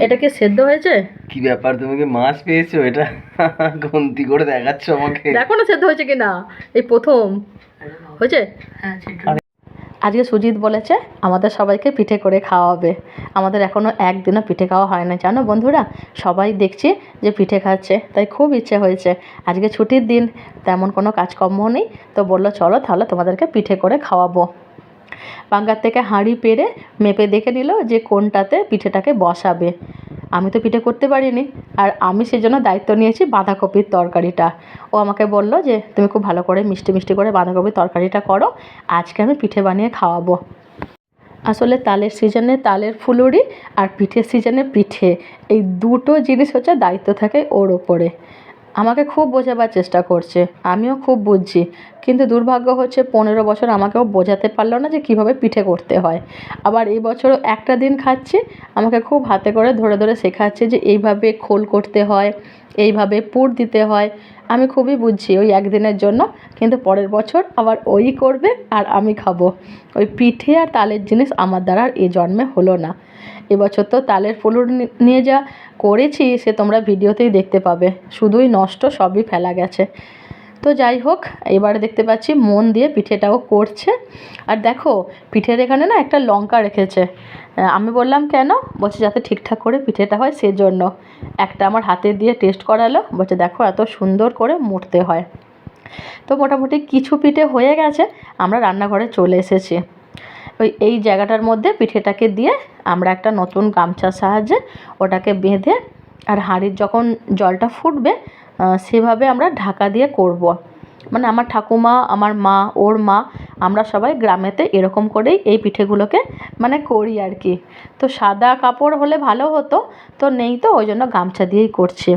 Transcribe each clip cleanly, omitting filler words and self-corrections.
এটা কি সেদ্ধ হয়েছে? কি ব্যাপার, তুমি কি মাছ পেয়েছো? এটা গন্তি করে দেখাচ্ছ আমাকে। দেখো না সেদ্ধ হয়েছে কিনা, এই প্রথম হয়েছে। আজকে সুজিত বলেছে আমাদের সবাইকে পিঠে করে খাওয়াবে। আমাদের এখনও একদিনও পিঠে খাওয়া হয় না জানো বন্ধুরা। সবাই দেখছি যে পিঠে খাচ্ছে, তাই খুব ইচ্ছে হয়েছে। আজকে ছুটির দিন, তেমন কোনো কাজকর্ম নেই, তো বললো চলো তাহলে তোমাদেরকে পিঠে করে খাওয়াবো। বাঙ্গার থেকে হাঁড়ি পেরে মেপে দেখে নিল যে কোনটাতে পিঠেটাকে বসাবে। আমি তো পিঠে করতে পারিনি, আর আমি সেজন্য দায়িত্ব নিয়েছি বাঁধাকপির তরকারিটা। ও আমাকে বলল যে তুমি খুব ভালো করে মিষ্টি মিষ্টি করে বাঁধাকপির তরকারিটা করো, আজকে আমি পিঠে বানিয়ে খাওয়াবো। আসলে তালের সিজনে তালের ফুলুরি আর পিঠের সিজনে পিঠে, এই দুটো জিনিস হচ্ছে দায়িত্ব থাকে ওর ওপরে। আমাকে খুব বোঝাবার চেষ্টা করছে, আমিও খুব বুঝছি, কিন্তু দুর্ভাগ্য হচ্ছে 15 বছর আমাকেও বোঝাতে পারলো না যে কীভাবে পিঠে করতে হয়। আবার এই বছরও একটা দিন খাচ্ছি, আমাকে খুব হাতে করে ধরে ধরে শেখাচ্ছে যে এইভাবে খোল করতে হয়, এইভাবে পুর দিতে হয়। আমি খুবই বুঝছি ওই একদিনের জন্য, কিন্তু পরের বছর আবার ওই করবে আর আমি খাবো। ওই পিঠে আর তালের জিনিস আমার দ্বারা আর এ জন্মে হলো না। এবছর তো তালের ফুলুরি নিয়ে যা করেছি সে তোমরা ভিডিওতেই দেখতে পাবে, শুধুই নষ্ট, সবই ফেলা গেছে। তো যাই হোক, এবারে দেখতে পাচ্ছি মন দিয়ে পিঠেটাও করছে। আর দেখো পিঠের এখানে না একটা লঙ্কা রেখেছে। আমি বললাম কেন, বলছে যাতে ঠিকঠাক করে পিঠেটা হয় সেজন্য। একটা আমার হাতে দিয়ে টেস্ট করালো, বলছে দেখো এত সুন্দর করে মুড়তে হয়। তো মোটামুটি কিছু পিঠে হয়ে গেছে, আমরা রান্নাঘরে চলে এসেছি। এই জায়গাটার মধ্যে পিঠেটাকে দিয়ে আমরা একটা নতুন গামছার সাহায্যে ওটাকে বেঁধে, আর হাঁড়ির যখন জলটা ফুটবে সেভাবে আমরা ঢাকা দিয়ে করব। মানে আমার ঠাকুমা, আমার মা, ওর মা, আমরা সবাই গ্রামেতে এরকম করেই এই পিঠেগুলোকে মানে করি আর কি। তো সাদা কাপড় হলে ভালো হতো, তো নেই, তো ওই জন্য গামছা দিয়েই করছি।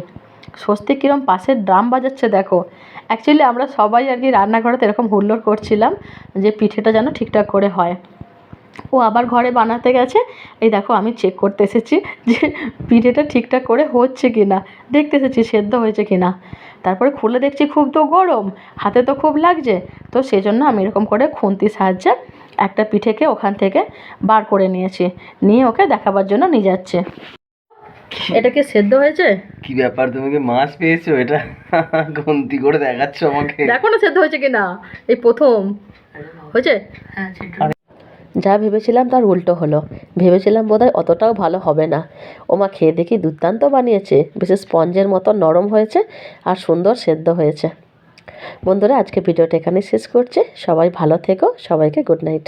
স্বস্তি কিরম পাশের ড্রাম বাজাচ্ছে দেখো। অ্যাকচুয়ালি আমরা সবাই আর কি রান্নাঘরেতে এরকম হুল্লোড় করছিলাম যে পিঠেটা যেন ঠিকঠাক করে হয়। ও আবার ঘরে বানাতে গেছে, এই দেখো আমি চেক করতে এসেছি যে পিঠেটা ঠিকঠাক করে হচ্ছে কি না, দেখতে এসেছি সেদ্ধ হয়েছে কি না। তারপরে খুলে দেখছি খুব তো গরম, হাতে তো খুব লাগছে, তো সেজন্য আমি এরকম করে খুন্তির সাহায্যে একটা পিঠেকে ওখান থেকে বার করে নিয়েছি, নিয়ে ওকে দেখাবার জন্য নিয়ে যাচ্ছে। এটা কি সেদ্ধ হয়েছে? কি ব্যাপার, তুমি কি মাছ পেয়েছো? এটা গন্তি করে দেখাচ্ছ আমাকে। দেখো না সেদ্ধ হয়েছে কিনা, এই প্রথম হয়েছে। যা ভেবেছিলাম তার উল্টো হলো। ভেবেছিলাম বোধহয় অতটাও ভালো হবে না। ওমা খেয়ে দেখি দুর্দান্ত বানিয়েছে, বিশেষ স্পঞ্জের মতো নরম হয়েছে আর সুন্দর সেদ্ধ হয়েছে। বন্ধুরা আজকে ভিডিওটা এখানে শেষ করছি। সবাই ভালো থেকো, সবাইকে গুড নাইট।